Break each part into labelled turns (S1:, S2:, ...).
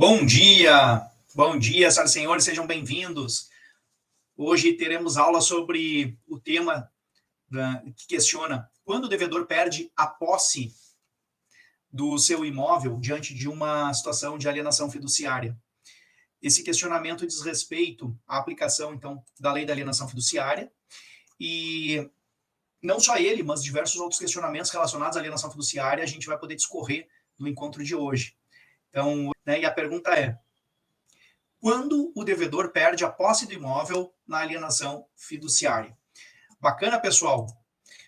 S1: Bom dia, senhoras e senhores, sejam bem-vindos. Hoje teremos aula sobre o tema que questiona quando o devedor perde a posse do seu imóvel diante de uma situação de alienação fiduciária. Esse questionamento diz respeito à aplicação, então, da lei da alienação fiduciária e não só ele, mas diversos outros questionamentos relacionados à alienação fiduciária a gente vai poder discorrer no encontro de hoje. Então, e a pergunta é: quando o devedor perde a posse do imóvel na alienação fiduciária? Bacana, pessoal?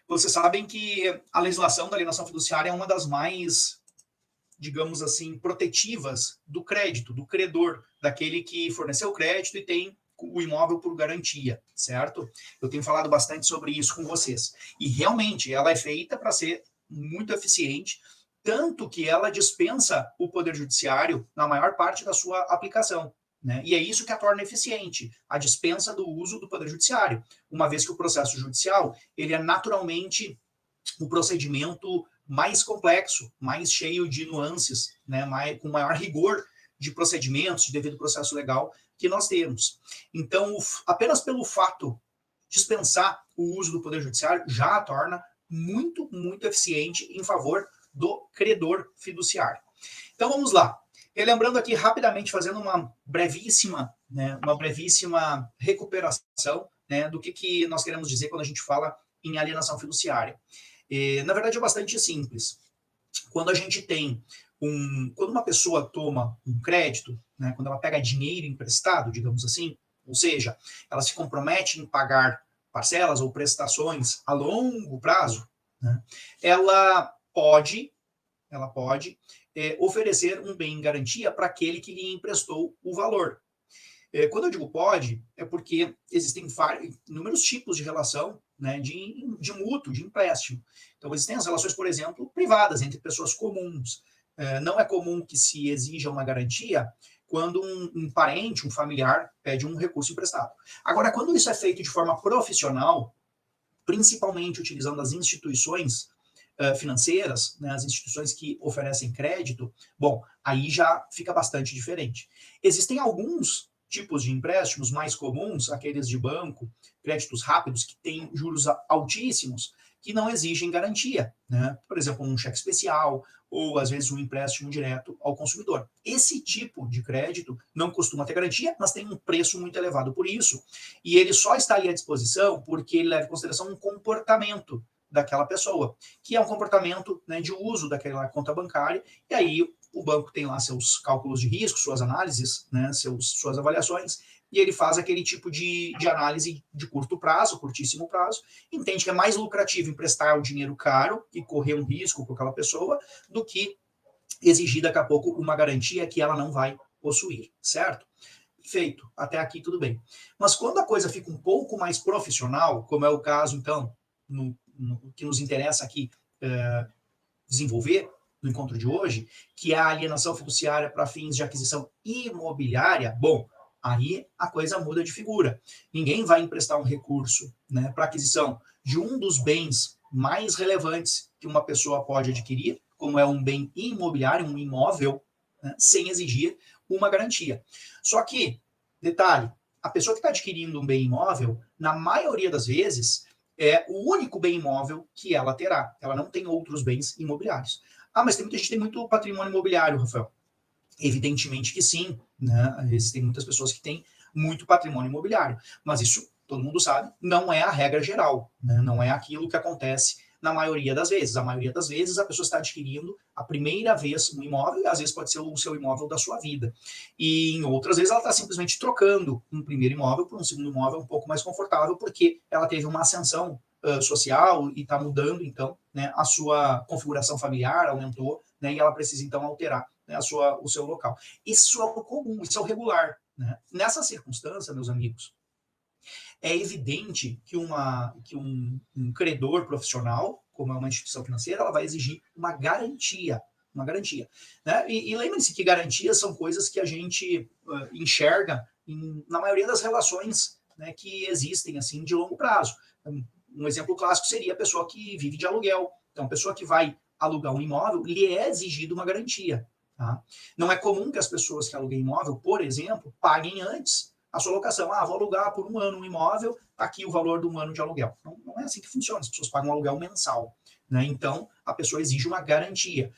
S1: Vocês sabem que a legislação da alienação fiduciária é uma das mais, digamos assim, protetivas do crédito, do credor, daquele que forneceu o crédito e tem o imóvel por garantia, certo? Eu tenho falado bastante sobre isso com vocês. E realmente ela é feita para ser muito eficiente, tanto que ela dispensa o Poder Judiciário na maior parte da sua aplicação. Né? E é isso que a torna eficiente, a dispensa do uso do Poder Judiciário, uma vez que o processo judicial ele é naturalmente um procedimento mais complexo, mais cheio de nuances, né? Com maior rigor de procedimentos, de devido processo legal que nós temos. Então, apenas pelo fato de dispensar o uso do Poder Judiciário já a torna muito, muito eficiente em favor do credor fiduciário. Então, vamos lá. Relembrando aqui rapidamente, fazendo uma brevíssima recuperação, né, do que nós queremos dizer quando a gente fala em alienação fiduciária. Na verdade, é bastante simples. Quando a gente tem quando uma pessoa toma um crédito, né, quando ela pega dinheiro emprestado, digamos assim, ou seja, ela se compromete em pagar parcelas ou prestações a longo prazo, né, ela pode oferecer um bem em garantia para aquele que lhe emprestou o valor. Quando eu digo pode, é porque existem inúmeros tipos de relação, né, de mútuo, de empréstimo. Então, existem as relações, por exemplo, privadas, entre pessoas comuns. Não é comum que se exija uma garantia quando um parente, um familiar, pede um recurso emprestado. Agora, quando isso é feito de forma profissional, principalmente utilizando as instituições financeiras, né, as instituições que oferecem crédito, bom, aí já fica bastante diferente. Existem alguns tipos de empréstimos mais comuns, aqueles de banco, créditos rápidos, que têm juros altíssimos, que não exigem garantia, né? Por exemplo, um cheque especial ou, às vezes, um empréstimo direto ao consumidor. Esse tipo de crédito não costuma ter garantia, mas tem um preço muito elevado por isso, e ele só está ali à disposição porque ele leva em consideração um comportamento daquela pessoa, que é um comportamento, né, de uso daquela conta bancária, e aí o banco tem lá seus cálculos de risco, suas análises, né, suas avaliações, e ele faz aquele tipo de análise de curto prazo, curtíssimo prazo, entende que é mais lucrativo emprestar o dinheiro caro e correr um risco com aquela pessoa do que exigir daqui a pouco uma garantia que ela não vai possuir, certo? Feito, até aqui tudo bem. Mas quando a coisa fica um pouco mais profissional, como é o caso, então, no que nos interessa aqui desenvolver no encontro de hoje, que é a alienação fiduciária para fins de aquisição imobiliária, bom, aí a coisa muda de figura. Ninguém vai emprestar um recurso, né, para aquisição de um dos bens mais relevantes que uma pessoa pode adquirir, como é um bem imobiliário, um imóvel, né, sem exigir uma garantia. Só que, detalhe, a pessoa que está adquirindo um bem imóvel, na maioria das vezes, é o único bem imóvel que ela terá. Ela não tem outros bens imobiliários. Ah, mas tem muita gente que tem muito patrimônio imobiliário, Rafael. Evidentemente que sim, né? Existem muitas pessoas que têm muito patrimônio imobiliário, mas isso, todo mundo sabe, não é a regra geral, né? Não é aquilo que acontece na maioria das vezes. A maioria das vezes a pessoa está adquirindo a primeira vez um imóvel, e às vezes pode ser o seu imóvel da sua vida. E em outras vezes ela está simplesmente trocando um primeiro imóvel por um segundo imóvel um pouco mais confortável, porque ela teve uma ascensão social e está mudando, então, né, a sua configuração familiar aumentou, né, e ela precisa, então, alterar, né, o seu local. Isso é o comum, isso é o regular. Né? Nessa circunstância, meus amigos, é evidente que um credor profissional, como é uma instituição financeira, ela vai exigir uma garantia. Uma garantia. Né? E lembre-se que garantias são coisas que a gente enxerga na maioria das relações, né, que existem assim de longo prazo. Um exemplo clássico seria a pessoa que vive de aluguel. Então, a pessoa que vai alugar um imóvel, lhe é exigido uma garantia. Tá? Não é comum que as pessoas que alugam imóvel, por exemplo, paguem antes a sua locação. Ah, vou alugar por um ano um imóvel, tá aqui o valor de um ano de aluguel. Não é assim que funciona, as pessoas pagam um aluguel mensal. Né? Então, a pessoa exige uma garantia.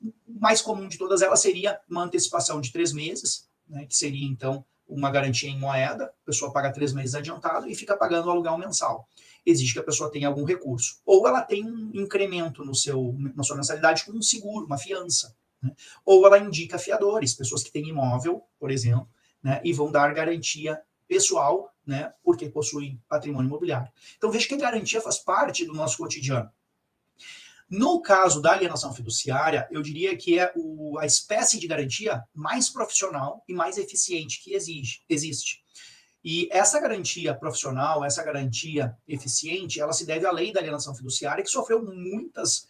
S1: O mais comum de todas elas seria uma antecipação de 3 meses, né? Que seria, então, uma garantia em moeda, a pessoa paga 3 meses adiantado e fica pagando o aluguel mensal. Exige que a pessoa tenha algum recurso. Ou ela tem um incremento na sua mensalidade com um seguro, uma fiança. Né? Ou ela indica fiadores, pessoas que têm imóvel, por exemplo, né, e vão dar garantia pessoal, né, porque possuem patrimônio imobiliário. Então veja que a garantia faz parte do nosso cotidiano. No caso da alienação fiduciária, eu diria que é a espécie de garantia mais profissional e mais eficiente que existe. E essa garantia profissional, essa garantia eficiente, ela se deve à lei da alienação fiduciária, que sofreu muitas,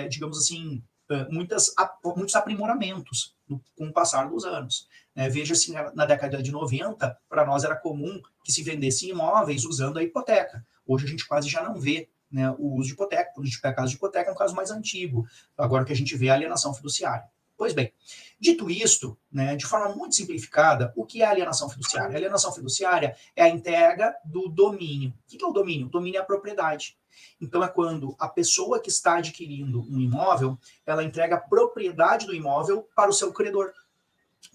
S1: digamos assim, muitos aprimoramentos com o passar dos anos. Veja assim, na década de 90, para nós era comum que se vendesse imóveis usando a hipoteca. Hoje a gente quase já não vê, né, o uso de hipoteca. O uso de caso de hipoteca é um caso mais antigo. Agora que a gente vê a alienação fiduciária. Pois bem, dito isto, né, de forma muito simplificada, o que é alienação fiduciária? A alienação fiduciária é a entrega do domínio. O que é o domínio? O domínio é a propriedade. Então é quando a pessoa que está adquirindo um imóvel, ela entrega a propriedade do imóvel para o seu credor.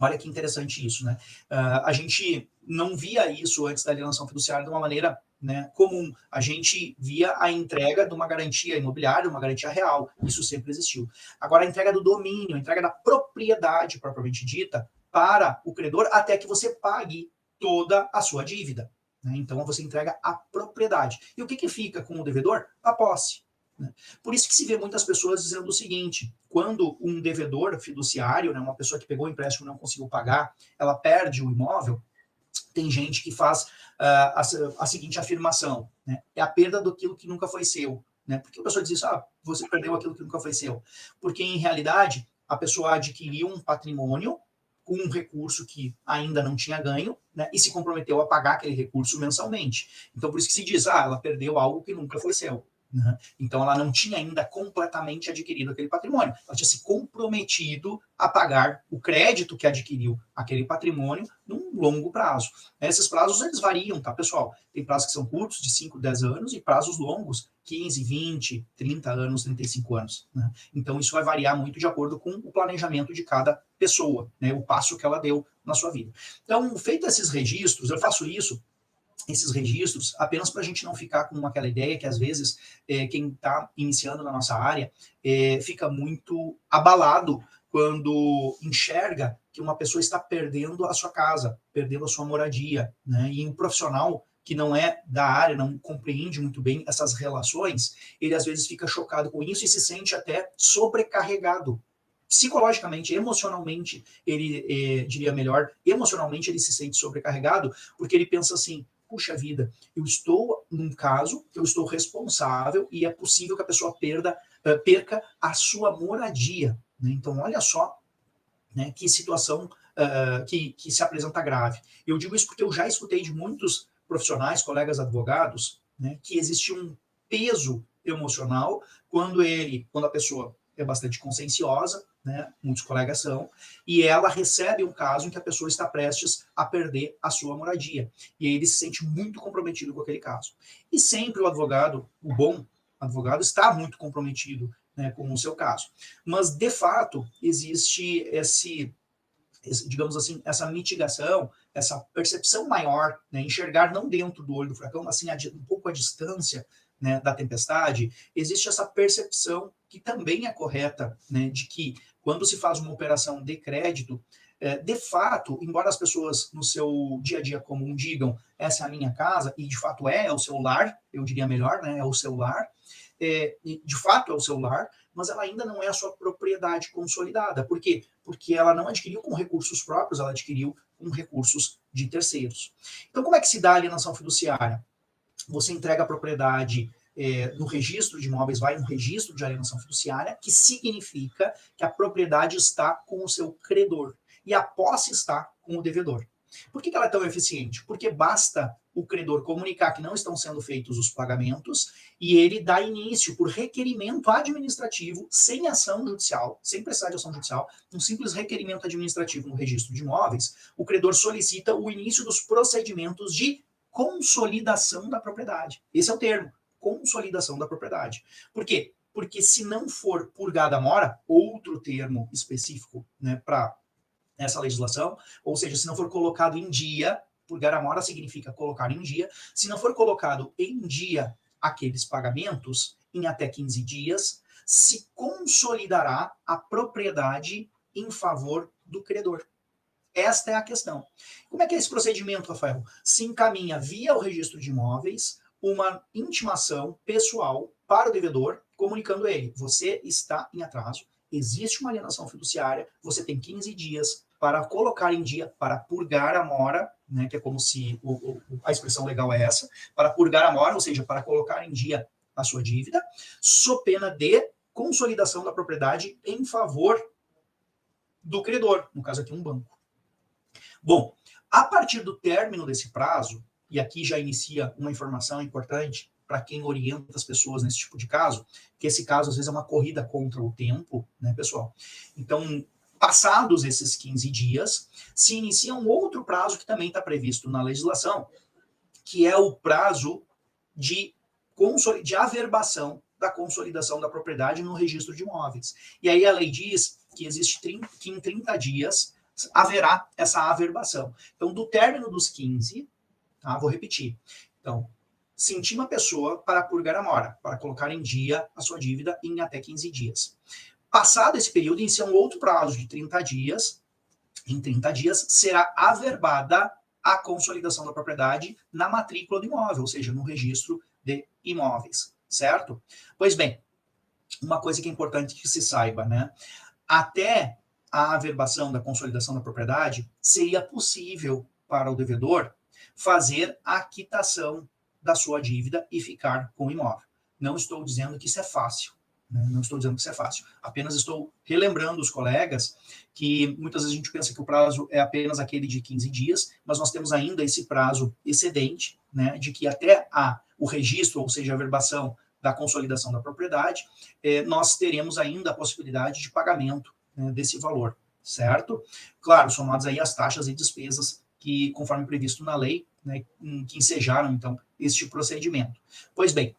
S1: Olha que interessante isso, né? A gente não via isso antes da alienação fiduciária de uma maneira, né, comum. A gente via a entrega de uma garantia imobiliária, uma garantia real. Isso sempre existiu. Agora, a entrega do domínio, a entrega da propriedade propriamente dita para o credor até que você pague toda a sua dívida. Né? Então, você entrega a propriedade. E o que fica com o devedor? A posse. Por isso que se vê muitas pessoas dizendo o seguinte: quando um devedor fiduciário, né, uma pessoa que pegou o empréstimo e não conseguiu pagar, ela perde o imóvel, tem gente que faz a seguinte afirmação, né, é a perda daquilo que nunca foi seu. Né? Por que a pessoa diz isso? Ah, você perdeu aquilo que nunca foi seu. Porque, em realidade, a pessoa adquiriu um patrimônio com um recurso que ainda não tinha ganho, né, e se comprometeu a pagar aquele recurso mensalmente. Então, por isso que se diz, ela perdeu algo que nunca foi seu. Né? Então, ela não tinha ainda completamente adquirido aquele patrimônio. Ela tinha se comprometido a pagar o crédito que adquiriu aquele patrimônio num longo prazo. Esses prazos, eles variam, tá, pessoal? Tem prazos que são curtos, de 5, 10 anos, e prazos longos, 15, 20, 30 anos, 35 anos. Né? Então, isso vai variar muito de acordo com o planejamento de cada pessoa, né? O passo que ela deu na sua vida. Então, feito esses registros, eu faço esses registros, apenas para a gente não ficar com aquela ideia que, às vezes, quem está iniciando na nossa área fica muito abalado quando enxerga que uma pessoa está perdendo a sua casa, perdendo a sua moradia. Né? E um profissional que não é da área, não compreende muito bem essas relações, ele, às vezes, fica chocado com isso e se sente até sobrecarregado. Psicologicamente, emocionalmente, ele, diria melhor, emocionalmente ele se sente sobrecarregado, porque ele pensa assim: puxa vida, eu estou num caso, eu estou responsável e é possível que a pessoa perca a sua moradia. Né? Então, olha só, né, que situação que se apresenta grave. Eu digo isso porque eu já escutei de muitos profissionais, colegas advogados, né, que existe um peso emocional quando a pessoa é bastante conscienciosa, né, muitos colegas são, e ela recebe um caso em que a pessoa está prestes a perder a sua moradia. E aí ele se sente muito comprometido com aquele caso. E sempre o bom advogado, está muito comprometido, né, com o seu caso. Mas, de fato, existe digamos assim, essa mitigação, essa percepção maior, né, enxergar não dentro do olho do furacão, mas assim, um pouco à distância, né, da tempestade. Existe essa percepção que também é correta, né, de que quando se faz uma operação de crédito, de fato, embora as pessoas no seu dia a dia comum digam essa é a minha casa, e de fato é o seu lar, eu diria melhor, né, é o seu lar, de fato é o seu lar, mas ela ainda não é a sua propriedade consolidada. Por quê? Porque ela não adquiriu com recursos próprios, ela adquiriu com recursos de terceiros. Então, como é que se dá a alienação fiduciária? Você entrega a propriedade no registro de imóveis, vai um registro de alienação fiduciária, que significa que a propriedade está com o seu credor e a posse está com o devedor. Por que ela é tão eficiente? Porque basta o credor comunicar que não estão sendo feitos os pagamentos e ele dá início por requerimento administrativo, sem ação judicial, sem precisar de ação judicial, um simples requerimento administrativo no registro de imóveis, o credor solicita o início dos procedimentos de consolidação da propriedade. Esse é o termo, consolidação da propriedade. Por quê? Porque se não for purgada a mora, outro termo específico, né, para essa legislação, ou seja, se não for colocado em dia, purgar a mora significa colocar em dia, se não for colocado em dia aqueles pagamentos, em até 15 dias, se consolidará a propriedade em favor do credor. Esta é a questão. Como é que é esse procedimento, Rafael? Se encaminha via o registro de imóveis uma intimação pessoal para o devedor, comunicando a ele: você está em atraso, existe uma alienação fiduciária, você tem 15 dias para colocar em dia, para purgar a mora, né, que é como se a expressão legal é essa, para purgar a mora, ou seja, para colocar em dia a sua dívida, sob pena de consolidação da propriedade em favor do credor, no caso aqui um banco. Bom, a partir do término desse prazo, e aqui já inicia uma informação importante para quem orienta as pessoas nesse tipo de caso, que esse caso às vezes é uma corrida contra o tempo, né, pessoal? Então, passados esses 15 dias, se inicia um outro prazo que também está previsto na legislação, que é o prazo de averbação da consolidação da propriedade no registro de imóveis. E aí a lei diz que existe que em 30 dias haverá essa averbação. Então, do término dos 15, tá? Vou repetir. Então, se intima a pessoa para purgar a mora, para colocar em dia a sua dívida em até 15 dias. Passado esse período, inicia um outro prazo de 30 dias. Em 30 dias, será averbada a consolidação da propriedade na matrícula do imóvel, ou seja, no registro de imóveis, certo? Pois bem, uma coisa que é importante que se saiba, né? Até a averbação da consolidação da propriedade, seria possível para o devedor fazer a quitação da sua dívida e ficar com o imóvel. Não estou dizendo que isso é fácil, né? Não estou dizendo que isso é fácil. Apenas estou relembrando os colegas que muitas vezes a gente pensa que o prazo é apenas aquele de 15 dias, mas nós temos ainda esse prazo excedente, né, de que até o registro, ou seja, a averbação da consolidação da propriedade, nós teremos ainda a possibilidade de pagamento, né, desse valor, certo? Claro, somados aí as taxas e despesas que, conforme previsto na lei, né, que ensejaram, então, este procedimento. Pois bem,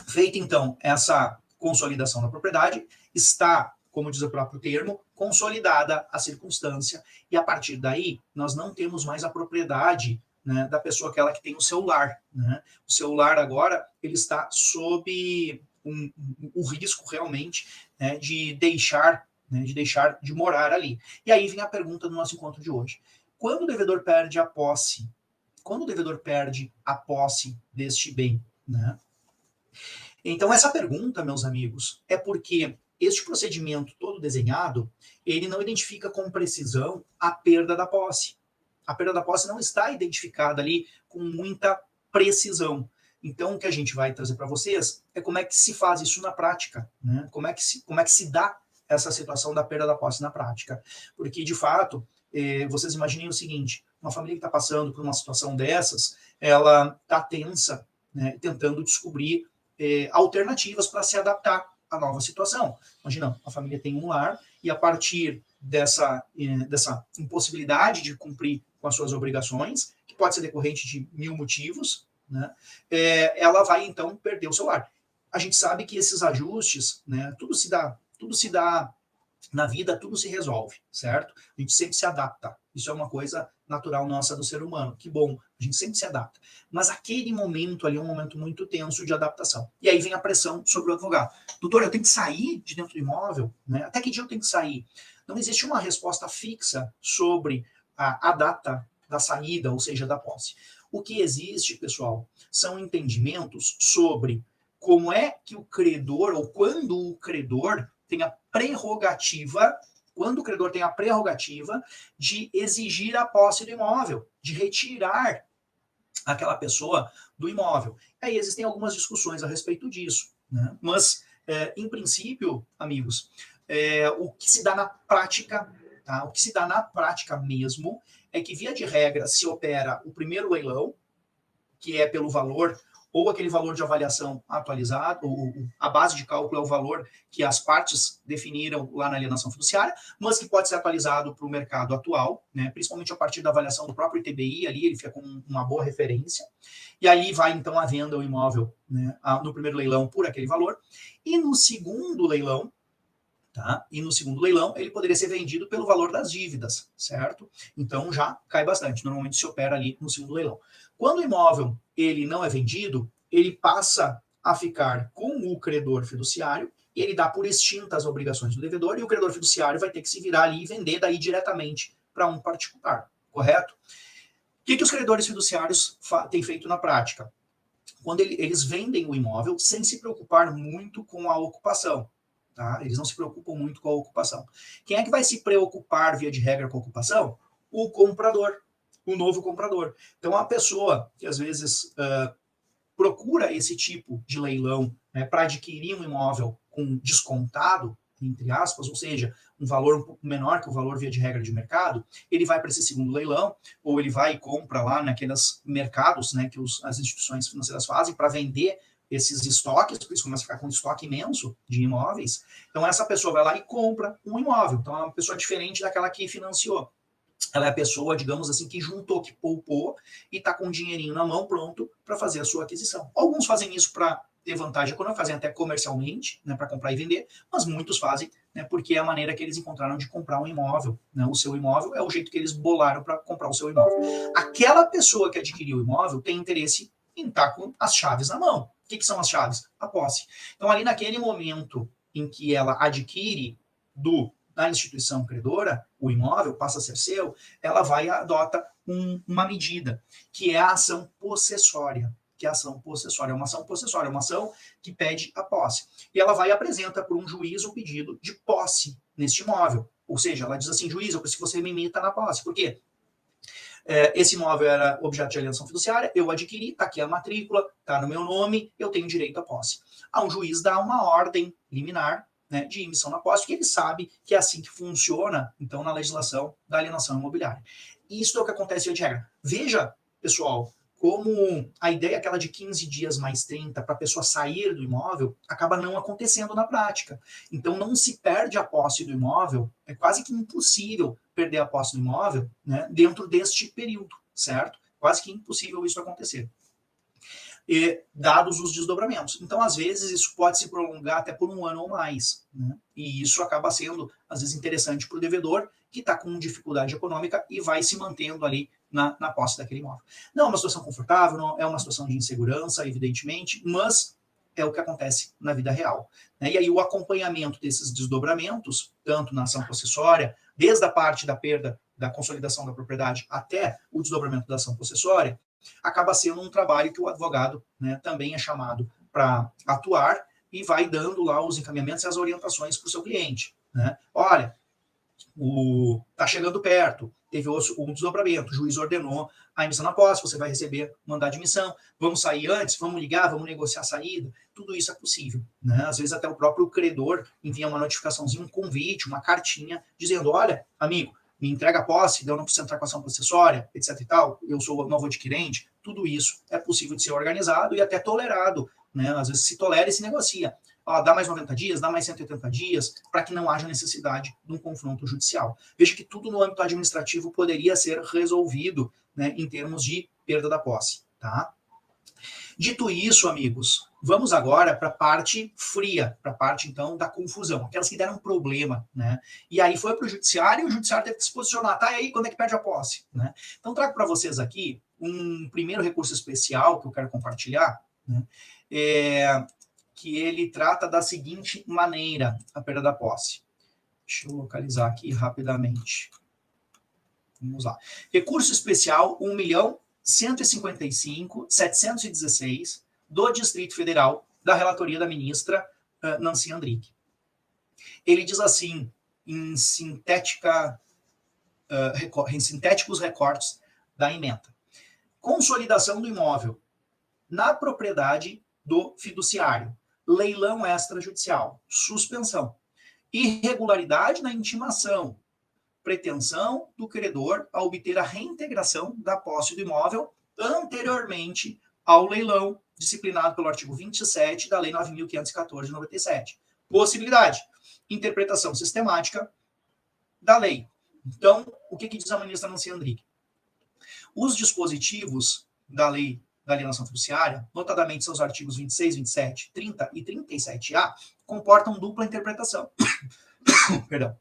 S1: feita, então, essa consolidação da propriedade, está, como diz o próprio termo, consolidada a circunstância, e a partir daí, nós não temos mais a propriedade, né, da pessoa aquela que tem o celular, né? O celular agora, ele está sob o risco, realmente, né, de deixar de morar ali. E aí vem a pergunta do nosso encontro de hoje. Quando o devedor perde a posse? Quando o devedor perde a posse deste bem, né? Então, essa pergunta, meus amigos, é porque este procedimento todo desenhado, ele não identifica com precisão a perda da posse. A perda da posse não está identificada ali com muita precisão. Então, o que a gente vai trazer para vocês é como é que se faz isso na prática, né? Como é que se dá essa situação da perda da posse na prática. Porque, de fato, vocês imaginem o seguinte: uma família que está passando por uma situação dessas, ela está tensa, né, tentando descobrir alternativas para se adaptar à nova situação. Imagina, a família tem um lar e a partir dessa impossibilidade de cumprir com as suas obrigações, que pode ser decorrente de 1000 motivos, né, ela vai então perder o seu lar. A gente sabe que esses ajustes, né, tudo se dá na vida, tudo se resolve, certo? A gente sempre se adapta. Isso é uma coisa natural nossa do ser humano. Que bom, a gente sempre se adapta. Mas aquele momento ali é um momento muito tenso de adaptação. E aí vem a pressão sobre o advogado. Doutor, eu tenho que sair de dentro do imóvel? Né? Até que dia eu tenho que sair? Não existe uma resposta fixa sobre a data da saída, ou seja, da posse. O que existe, pessoal, são entendimentos sobre como é que o credor, ou quando o credor tem a prerrogativa, quando o credor tem a prerrogativa de exigir a posse do imóvel, de retirar aquela pessoa do imóvel. Aí existem algumas discussões a respeito disso, né? Mas, em princípio, amigos, o que se dá na prática tá? O que se dá na prática mesmo é que, via de regra, se opera o primeiro leilão, que é pelo valor, ou aquele valor de avaliação atualizado, a base de cálculo é o valor que as partes definiram lá na alienação fiduciária, mas que pode ser atualizado para o mercado atual, né, principalmente a partir da avaliação do próprio ITBI, ali ele fica com uma boa referência, e ali vai então a venda do imóvel, né, no primeiro leilão por aquele valor, e no segundo leilão, tá? E no segundo leilão, ele poderia ser vendido pelo valor das dívidas, certo? Então já cai bastante. Normalmente se opera ali no segundo leilão. Quando o imóvel ele não é vendido, ele passa a ficar com o credor fiduciário e ele dá por extintas as obrigações do devedor e o credor fiduciário vai ter que se virar ali e vender daí diretamente para um particular, correto? O que os credores fiduciários têm feito na prática? Quando eles vendem o imóvel sem se preocupar muito com a ocupação. Tá? Eles não se preocupam muito com a ocupação. Quem é que vai se preocupar, via de regra, com a ocupação? O comprador, o novo comprador. Então, a pessoa que às vezes procura esse tipo de leilão, né, para adquirir um imóvel com descontado, entre aspas, ou seja, um valor um pouco menor que o valor, via de regra, de mercado, ele vai para esse segundo leilão, ou ele vai e compra lá naqueles mercados, né, que as instituições financeiras fazem para vender esses estoques, por isso começa a ficar com um estoque imenso de imóveis. Então, essa pessoa vai lá e compra um imóvel. Então, é uma pessoa diferente daquela que financiou. Ela é a pessoa, digamos assim, que juntou, que poupou e está com um dinheirinho na mão pronto para fazer a sua aquisição. Alguns fazem isso para ter vantagem econômica, fazem até comercialmente, né, para comprar e vender, mas muitos fazem, né, porque é a maneira que eles encontraram de comprar um imóvel. Né, o seu imóvel é o jeito que eles bolaram para comprar o seu imóvel. Aquela pessoa que adquiriu o imóvel tem interesse em estar com as chaves na mão. O que são as chaves? A posse. Então, ali naquele momento em que ela adquire da instituição credora, o imóvel passa a ser seu, ela vai e adota uma medida, que é a ação possessória. Que é a ação possessória. É uma ação possessória, é uma ação que pede a posse. E ela vai e apresenta por um juiz o pedido de posse neste imóvel. Ou seja, ela diz assim, juiz, eu preciso que você me imita na posse. Por quê? Esse imóvel era objeto de alienação fiduciária, eu adquiri, está aqui a matrícula, está no meu nome, eu tenho direito à posse. Um juiz dá uma ordem liminar, né, de emissão na posse, porque ele sabe que é assim que funciona, então, na legislação da alienação imobiliária. Isso é o que acontece de regra. Veja, pessoal, como a ideia aquela de 15 dias mais 30 para a pessoa sair do imóvel acaba não acontecendo na prática. Então não se perde a posse do imóvel, é quase que impossível perder a posse do imóvel, né, dentro deste período, certo? Quase que impossível isso acontecer. Dados os desdobramentos. Então, às vezes, isso pode se prolongar até por um ano ou mais. Né? E isso acaba sendo, às vezes, interessante para o devedor, que está com dificuldade econômica e vai se mantendo ali na posse daquele imóvel. Não é uma situação confortável, não é uma situação de insegurança, evidentemente, mas é o que acontece na vida real. Né? E aí o acompanhamento desses desdobramentos, tanto na ação possessória, desde a parte da perda, da consolidação da propriedade, até o desdobramento da ação possessória, acaba sendo um trabalho que o advogado, né, também é chamado para atuar e vai dando lá os encaminhamentos e as orientações para o seu cliente. Né? Olha, está chegando perto, teve um desdobramento, o juiz ordenou a emissão na posse, você vai receber mandado de emissão, vamos sair antes, vamos ligar, vamos negociar a saída, tudo isso é possível. Né? Às vezes até o próprio credor envia uma notificaçãozinha, um convite, uma cartinha, dizendo, olha, amigo, me entrega a posse, eu não preciso entrar com ação possessória, etc e tal, eu sou o novo adquirente, tudo isso é possível de ser organizado e até tolerado, né? Às vezes se tolera e se negocia. Dá mais 90 dias, dá mais 180 dias, para que não haja necessidade de um confronto judicial. Veja que tudo no âmbito administrativo poderia ser resolvido, né, em termos de perda da posse. Tá? Dito isso, amigos, vamos agora para a parte fria, para a parte, então, da confusão, aquelas que deram problema, né? E aí foi para o judiciário e o judiciário teve que se posicionar, tá, e aí quando é que perde a posse? Né? Então, trago para vocês aqui um primeiro recurso especial que eu quero compartilhar, né? Que ele trata da seguinte maneira, a perda da posse. Deixa eu localizar aqui rapidamente. Vamos lá. Recurso especial 1.155.716 do Distrito Federal, da relatoria da ministra Nancy Andrighi. Ele diz assim, em sintéticos recortes da emenda. Consolidação do imóvel na propriedade do fiduciário. Leilão extrajudicial. Suspensão. Irregularidade na intimação. pretensão do credor a obter a reintegração da posse do imóvel anteriormente ao leilão disciplinado pelo artigo 27 da Lei 9.514 de 97. Possibilidade: interpretação sistemática da lei. Então, o que diz a ministra Nancy Andrighi? Os dispositivos da lei da alienação fiduciária, notadamente seus artigos 26, 27, 30 e 37A, comportam dupla interpretação. Perdão.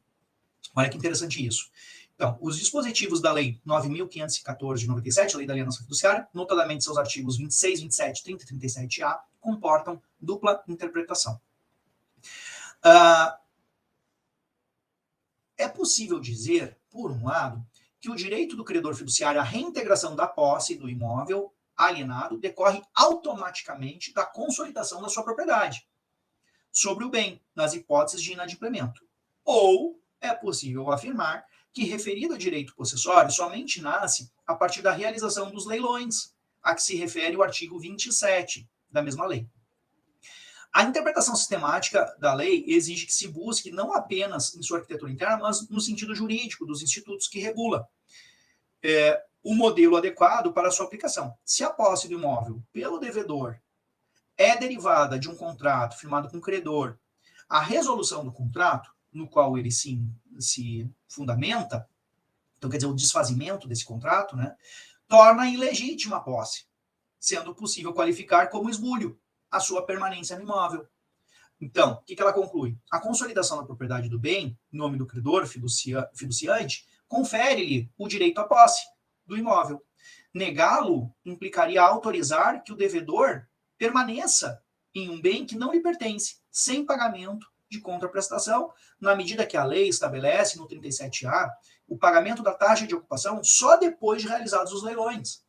S1: Olha que interessante isso. Então, os dispositivos da Lei 9.514 de 97, a Lei da Alienação Fiduciária, notadamente seus artigos 26, 27, 30 e 37A, comportam dupla interpretação. É possível dizer, por um lado, que o direito do credor fiduciário à reintegração da posse do imóvel alienado decorre automaticamente da consolidação da sua propriedade sobre o bem, nas hipóteses de inadimplemento. Ou é possível afirmar que referido direito possessório somente nasce a partir da realização dos leilões, a que se refere o artigo 27 da mesma lei. A interpretação sistemática da lei exige que se busque não apenas em sua arquitetura interna, mas no sentido jurídico dos institutos que regula o modelo adequado para a sua aplicação. Se a posse do imóvel pelo devedor é derivada de um contrato firmado com o credor, a resolução do contrato, no qual ele se fundamenta, então quer dizer, o desfazimento desse contrato, né, torna ilegítima a posse, sendo possível qualificar como esbulho a sua permanência no imóvel. Então, o que ela conclui? A consolidação da propriedade do bem, em nome do credor fiduciante, confere-lhe o direito à posse do imóvel. Negá-lo implicaria autorizar que o devedor permaneça em um bem que não lhe pertence, sem pagamento de contraprestação, na medida que a lei estabelece no 37A o pagamento da taxa de ocupação só depois de realizados os leilões.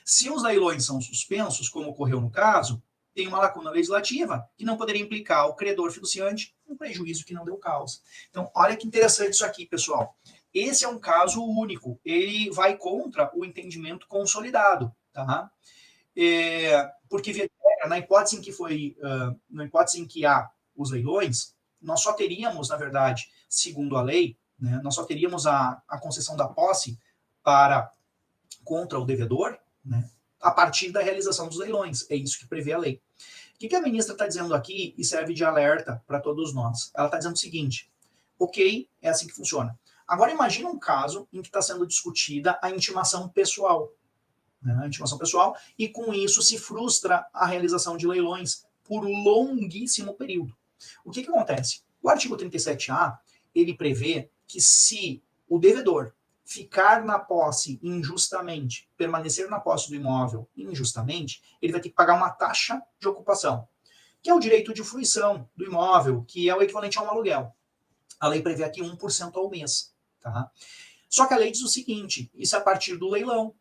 S1: Se os leilões são suspensos, como ocorreu no caso, tem uma lacuna legislativa que não poderia implicar ao credor fiduciante um prejuízo que não deu causa. Então, olha que interessante isso aqui, pessoal. Esse é um caso único. Ele vai contra o entendimento consolidado, tá? Porque na hipótese em que há os leilões, nós só teríamos, na verdade, segundo a lei, né, nós só teríamos a concessão da posse contra o devedor, né, a partir da realização dos leilões. É isso que prevê a lei. O que a ministra está dizendo aqui e serve de alerta para todos nós? Ela está dizendo o seguinte: ok, é assim que funciona. Agora imagina um caso em que está sendo discutida a intimação pessoal. A intimação pessoal, e com isso se frustra a realização de leilões por longuíssimo período. O que acontece? O artigo 37A, ele prevê que se o devedor ficar na posse injustamente, permanecer na posse do imóvel injustamente, ele vai ter que pagar uma taxa de ocupação, que é o direito de fruição do imóvel, que é o equivalente a um aluguel. A lei prevê aqui 1% ao mês. Tá? Só que a lei diz o seguinte: isso é a partir do leilão.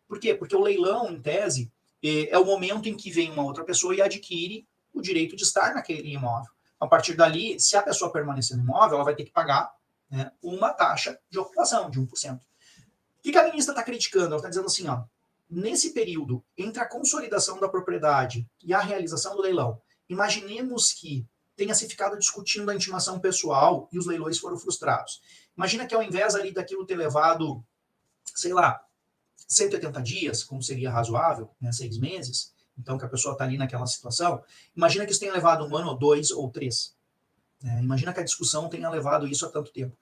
S1: Por quê? Porque o leilão, em tese, é o momento em que vem uma outra pessoa e adquire o direito de estar naquele imóvel. A partir dali, se a pessoa permanecer no imóvel, ela vai ter que pagar, né, uma taxa de ocupação de 1%. O que a ministra está criticando? Ela está dizendo assim, ó, nesse período entre a consolidação da propriedade e a realização do leilão, imaginemos que tenha se ficado discutindo a intimação pessoal e os leilões foram frustrados. Imagina que ao invés ali daquilo ter levado, sei lá, 180 dias, como seria razoável, né, 6 meses, então que a pessoa está ali naquela situação, imagina que isso tenha levado 1 ano, ou 2 ou 3. Imagina que a discussão tenha levado isso há tanto tempo.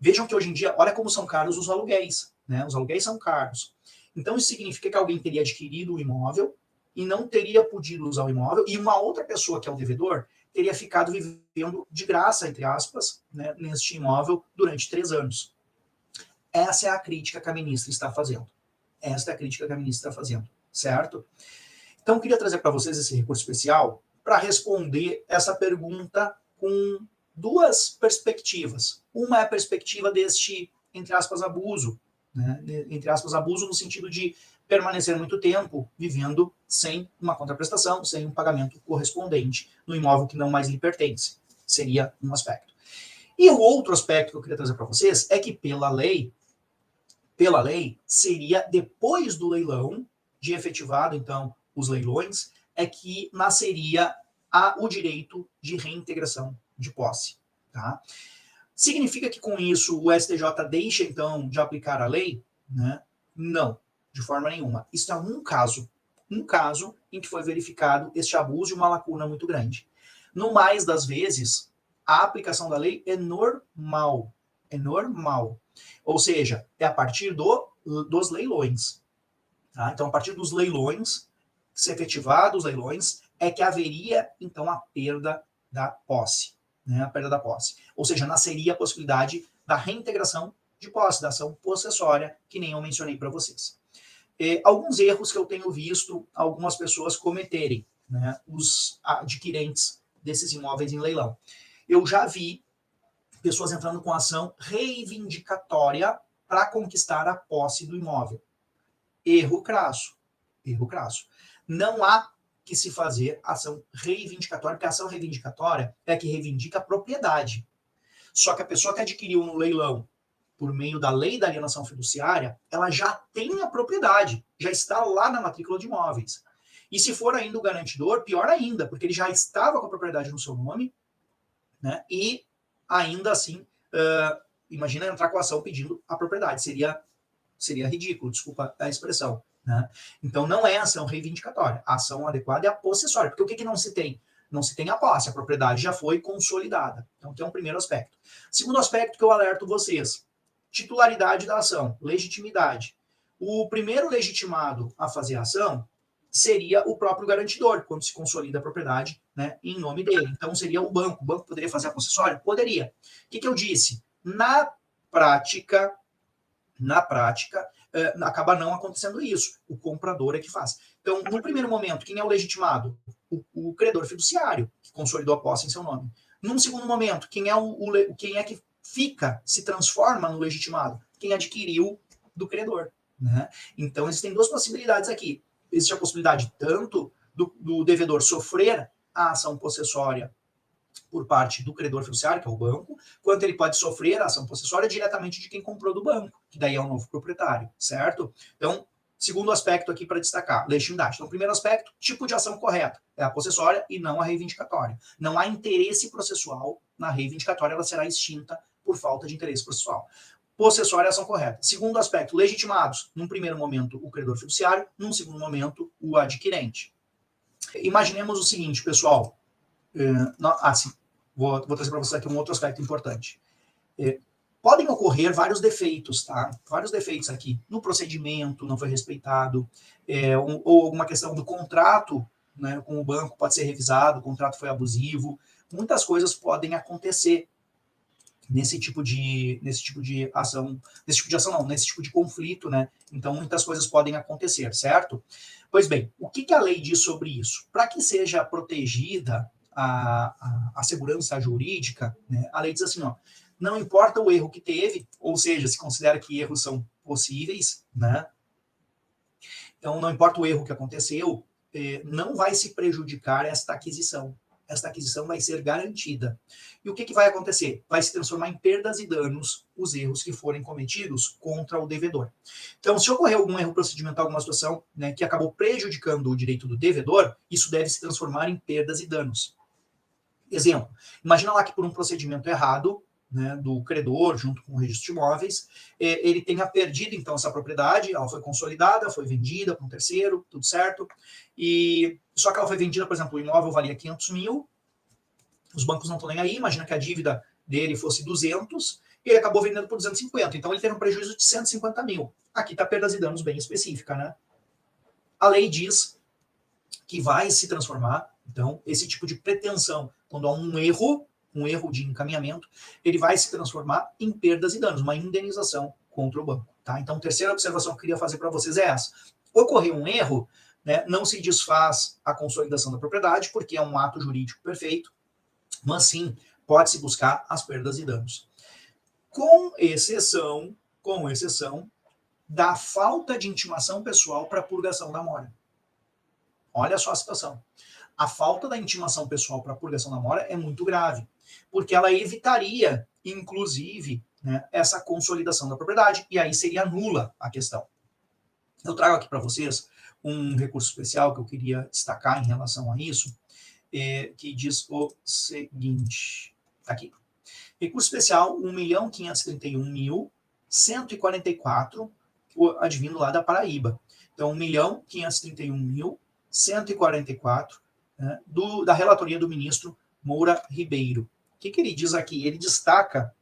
S1: Vejam que hoje em dia, olha como são caros os aluguéis. Né? Os aluguéis são caros. Então isso significa que alguém teria adquirido o imóvel e não teria podido usar o imóvel, e uma outra pessoa, que é o devedor, teria ficado vivendo de graça, entre aspas, né, neste imóvel durante 3 anos. Essa é a crítica que a ministra está fazendo. Esta é a crítica que a ministra está fazendo, certo? Então, eu queria trazer para vocês esse recurso especial para responder essa pergunta com 2 perspectivas. Uma é a perspectiva deste, entre aspas, abuso, né? Entre aspas, abuso no sentido de permanecer muito tempo vivendo sem uma contraprestação, sem um pagamento correspondente no imóvel que não mais lhe pertence. Seria um aspecto. E o outro aspecto que eu queria trazer para vocês é que pela lei, seria depois do leilão, de efetivado, então, os leilões, é que nasceria o direito de reintegração de posse. Tá? Significa que com isso o STJ deixa, então, de aplicar a lei? Né? Não, de forma nenhuma. Isso é um caso em que foi verificado este abuso e uma lacuna muito grande. No mais das vezes, a aplicação da lei é normal. É normal. Ou seja, é a partir dos leilões. Tá? Então, a partir dos leilões, se efetivados os leilões, é que haveria, então, a perda da posse. Né? A perda da posse. Ou seja, nasceria a possibilidade da reintegração de posse, da ação possessória, que nem eu mencionei para vocês. Alguns erros que eu tenho visto algumas pessoas cometerem, né? Os adquirentes desses imóveis em leilão. Eu já vi pessoas entrando com ação reivindicatória para conquistar a posse do imóvel. Erro crasso. Erro crasso. Não há que se fazer ação reivindicatória, porque a ação reivindicatória é a que reivindica a propriedade. Só que a pessoa que adquiriu no leilão por meio da lei da alienação fiduciária, ela já tem a propriedade, já está lá na matrícula de imóveis. E se for ainda o garantidor, pior ainda, porque ele já estava com a propriedade no seu nome, né? E ainda assim, imagina entrar com a ação pedindo a propriedade. Seria ridículo, desculpa a expressão. Né? Então não é ação reivindicatória. A ação adequada é a possessória. Porque o que não se tem? Não se tem a posse, a propriedade já foi consolidada. Então, que é um primeiro aspecto. Segundo aspecto que eu alerto vocês, titularidade da ação, legitimidade. O primeiro legitimado a fazer a ação seria o próprio garantidor, quando se consolida a propriedade, né, em nome dele. Então seria o banco. O banco poderia fazer a possessória? Poderia. O que eu disse? Na prática, acaba não acontecendo isso. O comprador é que faz. Então, no primeiro momento, quem é o legitimado? O credor fiduciário, que consolidou a posse em seu nome. Num segundo momento, quem é que se transforma no legitimado? Quem adquiriu do credor. Né? Então, existem duas possibilidades aqui. Existe a possibilidade tanto do devedor sofrer a ação possessória por parte do credor fiduciário, que é o banco, quanto ele pode sofrer a ação possessória diretamente de quem comprou do banco, que daí é o novo proprietário, certo? Então, segundo aspecto aqui para destacar, legitimidade. Então, primeiro aspecto, tipo de ação correta, é a possessória e não a reivindicatória. Não há interesse processual na reivindicatória, ela será extinta por falta de interesse processual. Possessória é a ação correta. Segundo aspecto, legitimados, num primeiro momento o credor fiduciário, num segundo momento o adquirente. Imaginemos o seguinte, pessoal, assim, vou trazer para vocês aqui um outro aspecto importante. Podem ocorrer vários defeitos, tá? Vários defeitos aqui. No procedimento, não foi respeitado, ou alguma questão do contrato, né, com o banco pode ser revisado, o contrato foi abusivo. Muitas coisas podem acontecer nesse tipo de ação, nesse tipo de conflito, né? Então, muitas coisas podem acontecer, certo? Pois bem, o que a lei diz sobre isso? Para que seja protegida a segurança jurídica, né, a lei diz assim, ó, não importa o erro que teve, ou seja, se considera que erros são possíveis, né? Então, não importa o erro que aconteceu, não vai se prejudicar esta aquisição. Esta aquisição vai ser garantida. E o que vai acontecer? Vai se transformar em perdas e danos os erros que forem cometidos contra o devedor. Então, se ocorrer algum erro procedimental, alguma situação, né, que acabou prejudicando o direito do devedor, isso deve se transformar em perdas e danos. Exemplo, imagina lá que por um procedimento errado, né, do credor, junto com o registro de imóveis, ele tenha perdido, então, essa propriedade, ela foi consolidada, foi vendida para um terceiro, tudo certo, e só que ela foi vendida, por exemplo, o imóvel valia 500 mil, os bancos não estão nem aí, imagina que a dívida dele fosse 200, e ele acabou vendendo por 250, então ele teve um prejuízo de 150 mil. Aqui está perdas e danos bem específica, né? A lei diz que vai se transformar, então, esse tipo de pretensão, quando há um erro de encaminhamento, ele vai se transformar em perdas e danos, uma indenização contra o banco. Tá? Então, a terceira observação que eu queria fazer para vocês é essa. Ocorreu um erro, né, não se desfaz a consolidação da propriedade, porque é um ato jurídico perfeito, mas sim, pode-se buscar as perdas e danos. Com exceção da falta de intimação pessoal para purgação da mora. Olha só a situação. A falta da intimação pessoal para purgação da mora é muito grave, porque ela evitaria, inclusive, né, essa consolidação da propriedade, e aí seria nula a questão. Eu trago aqui para vocês um recurso especial que eu queria destacar em relação a isso, que diz o seguinte, tá aqui. Recurso especial, 1.531.144, advindo lá da Paraíba. Então, 1.531.144, né, da relatoria do ministro Moura Ribeiro. O que ele diz aqui? Ele destaca,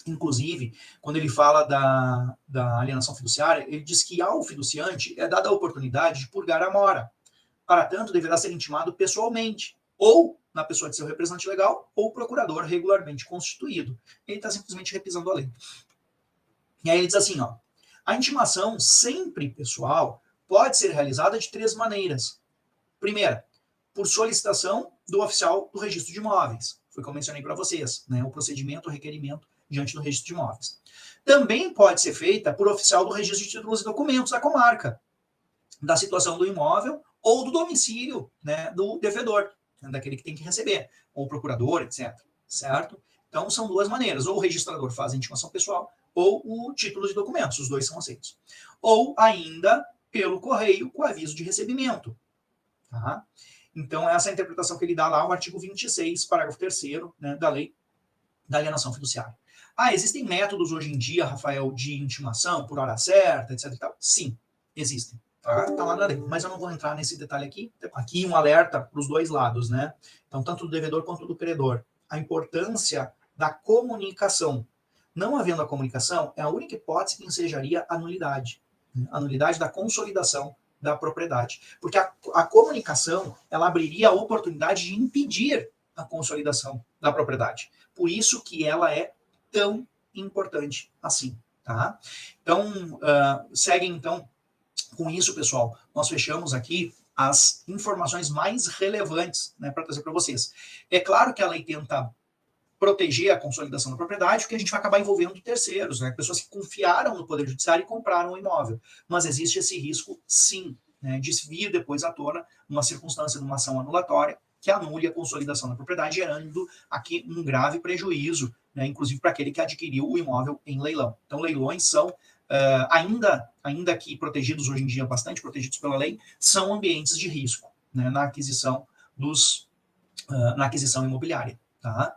S1: inclusive, quando ele fala da alienação fiduciária, ele diz que ao fiduciante é dada a oportunidade de purgar a mora. Para tanto, deverá ser intimado pessoalmente, ou na pessoa de seu representante legal, ou procurador regularmente constituído. Ele está simplesmente repisando a lei. E aí ele diz assim, ó, a intimação sempre pessoal pode ser realizada de 3 maneiras. Primeira, por solicitação do oficial do registro de imóveis. Foi o que eu mencionei para vocês, né? O procedimento, o requerimento diante do registro de imóveis. Também pode ser feita por oficial do registro de títulos e documentos da comarca, da situação do imóvel ou do domicílio, né, do devedor, né, daquele que tem que receber, ou procurador, etc. Certo? Então, são 2 maneiras. Ou o registrador faz a intimação pessoal, ou o título de documentos. Os 2 são aceitos. Ou ainda pelo correio com aviso de recebimento. Tá? Então, essa é a interpretação que ele dá lá, o artigo 26, parágrafo 3º, né, da lei da alienação fiduciária. Existem métodos hoje em dia, Rafael, de intimação por hora certa, etc. E tal? Sim, existem. Tá lá na lei, mas eu não vou entrar nesse detalhe aqui. Aqui um alerta para os 2 lados, né? Então, tanto do devedor quanto do credor. A importância da comunicação. Não havendo a comunicação, é a única hipótese que ensejaria a nulidade. A nulidade da consolidação da propriedade. Porque a comunicação, ela abriria a oportunidade de impedir a consolidação da propriedade. Por isso que ela é tão importante assim. Tá? Então, seguem então. Com isso, pessoal, nós fechamos aqui as informações mais relevantes, né, para trazer para vocês. É claro que a lei tenta proteger a consolidação da propriedade, porque a gente vai acabar envolvendo terceiros, né, pessoas que confiaram no Poder Judiciário e compraram o imóvel. Mas existe esse risco, sim, né, de vir depois à tona uma circunstância de uma ação anulatória que anule a consolidação da propriedade, gerando aqui um grave prejuízo, né, inclusive para aquele que adquiriu o imóvel em leilão. Então, leilões são ainda que protegidos hoje em dia, bastante protegidos pela lei, são ambientes de risco, né, na aquisição imobiliária. Tá?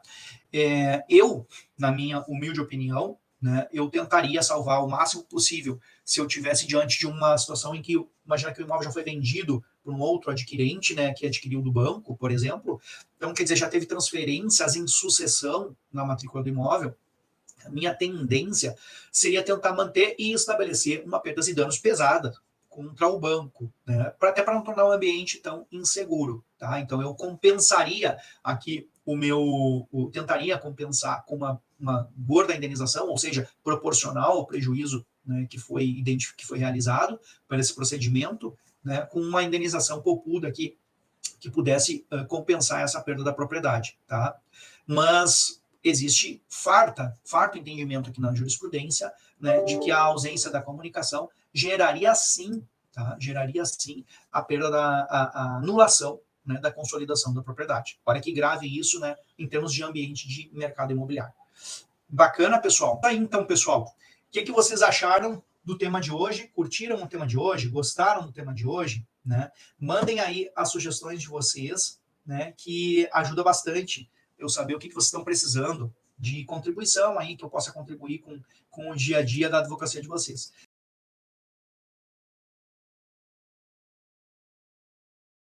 S1: Eu, na minha humilde opinião, né, eu tentaria salvar o máximo possível se eu tivesse diante de uma situação em que, imagina que o imóvel já foi vendido por um outro adquirente, né, que adquiriu do banco, por exemplo. Então, quer dizer, já teve transferências em sucessão na matrícula do imóvel. A minha tendência seria tentar manter e estabelecer uma perdas e danos pesada contra o banco, né? Até para não tornar o ambiente tão inseguro. Tá? Então eu compensaria aqui tentaria compensar com uma gorda indenização, ou seja, proporcional ao prejuízo, né, que foi realizado por esse procedimento, né, com uma indenização poupuda aqui que pudesse compensar essa perda da propriedade. Tá? Mas existe farto entendimento aqui na jurisprudência, né, de que a ausência da comunicação geraria sim a perda a anulação, né, da consolidação da propriedade. Olha que grave isso, né, em termos de ambiente de mercado imobiliário. Bacana, pessoal? Tá aí, então, pessoal. O que vocês acharam do tema de hoje? Curtiram o tema de hoje? Gostaram do tema de hoje? Né? Mandem aí as sugestões de vocês, né, que ajuda bastante eu saber o que vocês estão precisando de contribuição aí, que eu possa contribuir com o dia a dia da advocacia de vocês.